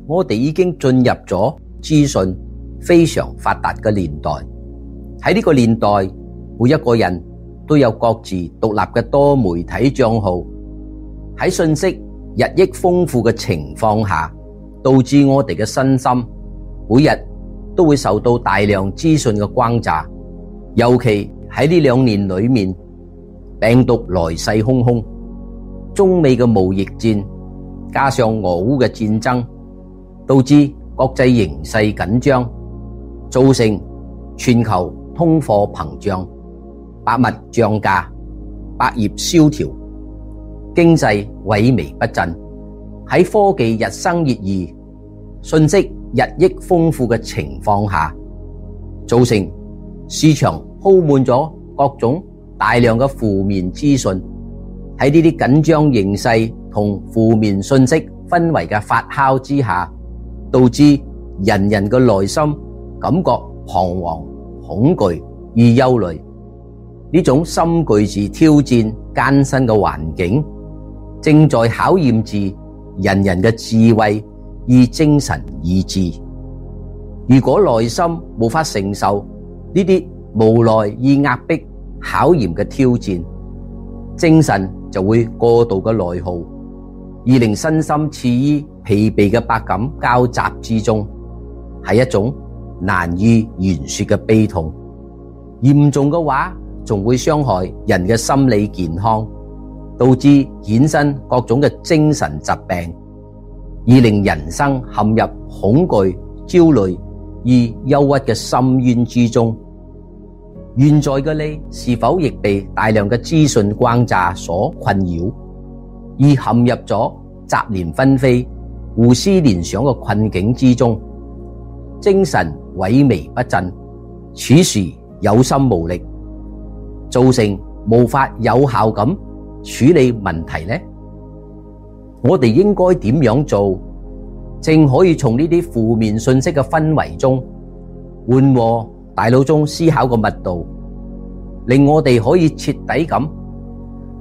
我哋已經進入咗資訊非常發達嘅年代。喺呢個年代，每一個人都有各自獨立嘅多媒體賬號。喺信息日益豐富嘅情況下，導致我哋嘅身心每日都會受到大量資訊嘅轟炸。尤其喺呢2年裏面，病毒來勢洶洶，中美嘅貿易戰加上俄烏嘅戰爭，導致國際形勢緊張，造成全球通貨膨脹、百物漲價、百業蕭條、經濟萎靡不振。喺科技日新月異、信息日益豐富嘅情況下，造成市場鋪滿咗各種大量嘅負面資訊。喺呢啲緊張形勢同負面信息氛圍嘅發酵之下，導致人人嘅內心感覺彷徨、恐懼而憂慮。呢種深具住挑戰艱辛嘅環境，正在考驗住人人嘅智慧與精神意志。如果內心無法承受呢啲無奈與壓迫考驗嘅挑戰，精神就會過度嘅內耗，而令身心處於疲憊嘅百感交集之中，係一種難以言說嘅悲痛。嚴重嘅話，仲會傷害人嘅心理健康，導致衍生各種嘅精神疾病，而令人生陷入恐懼、焦慮而憂鬱嘅深淵之中。現在嘅你是否亦被大量嘅資訊轟炸所困擾，而陷入咗雜念紛飛、胡思亂想嘅困境之中，精神萎靡不振，處時有心無力，造成無法有效咁處理問題呢？我哋應該點樣做，正可以從呢啲負面信息嘅氛圍中緩和大腦中思考嘅密度，令我哋可以徹底咁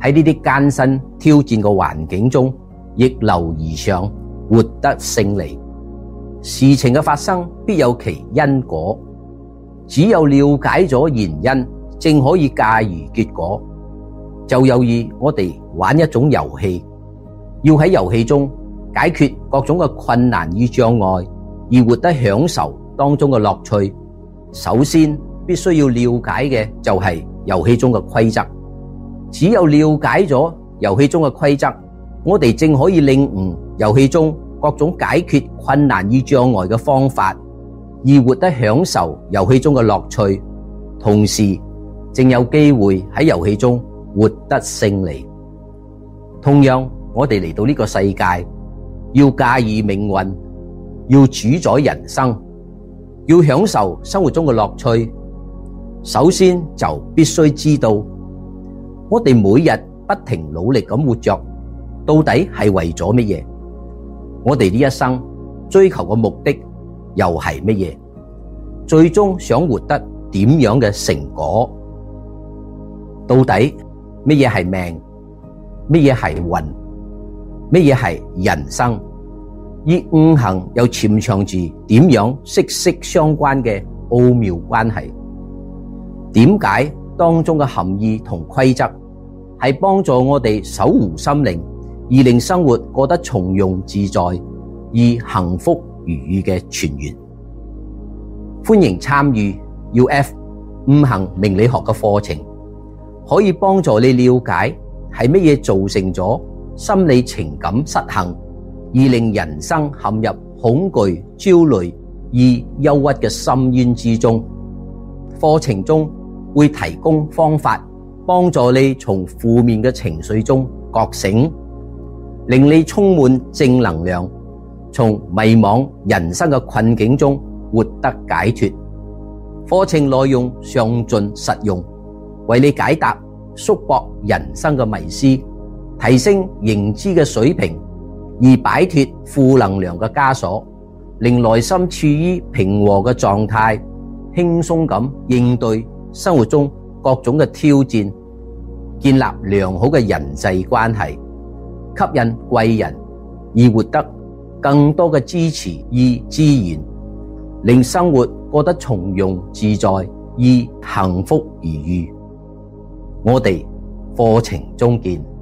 喺呢啲艱辛挑戰嘅環境中逆流而上，活得勝利。事情嘅發生必有其因果，只有了解咗原因，正可以駕馭結果。就猶如我哋玩一種遊戲，要喺遊戲中解決各種嘅困難與障礙，而活得享受當中嘅樂趣。首先必須要了解嘅就係遊戲中嘅規則。只有了解咗遊戲中嘅規則，我哋正可以領悟遊戲中各種解決困難與障礙嘅方法，而活得享受遊戲中嘅樂趣，同時正有機會喺遊戲中活得勝利。同樣，我哋嚟到呢個世界，要駕馭命運，要主宰人生，要享受生活中嘅樂趣，首先就必須知道，我哋每日不停努力咁活着，到底係為咗乜嘢？我哋呢一生追求嘅目的又係乜嘢？最終想活得點樣嘅成果？到底乜嘢係命？乜嘢係運？乜嘢係人生？與五行又潛藏住點樣息息相關嘅奧妙關係？點解當中嘅含義同規則係幫助我哋守護心靈，而令生活過得從容自在而幸福如意嘅泉源？歡迎參與 UF 五行命理學嘅課程，可以幫助你了解係乜嘢造成咗心理情感失衡，而令人生陷入恐懼、焦慮而憂鬱嘅深淵之中。課程中會提供方法，幫助你從負面嘅情緒中覺醒，令你充滿正能量，從迷惘人生嘅困境中活得解脫。課程內容上進實用，為你解答束縛人生嘅迷思，提升認知嘅水平，而擺脫負能量嘅枷鎖，令內心處於平和嘅狀態，輕鬆咁應對生活中各種嘅挑戰，建立良好嘅人際關係，吸引貴人，而活得更多嘅支持與資源，令生活過得從容自在，而幸福如意。我哋課程中見。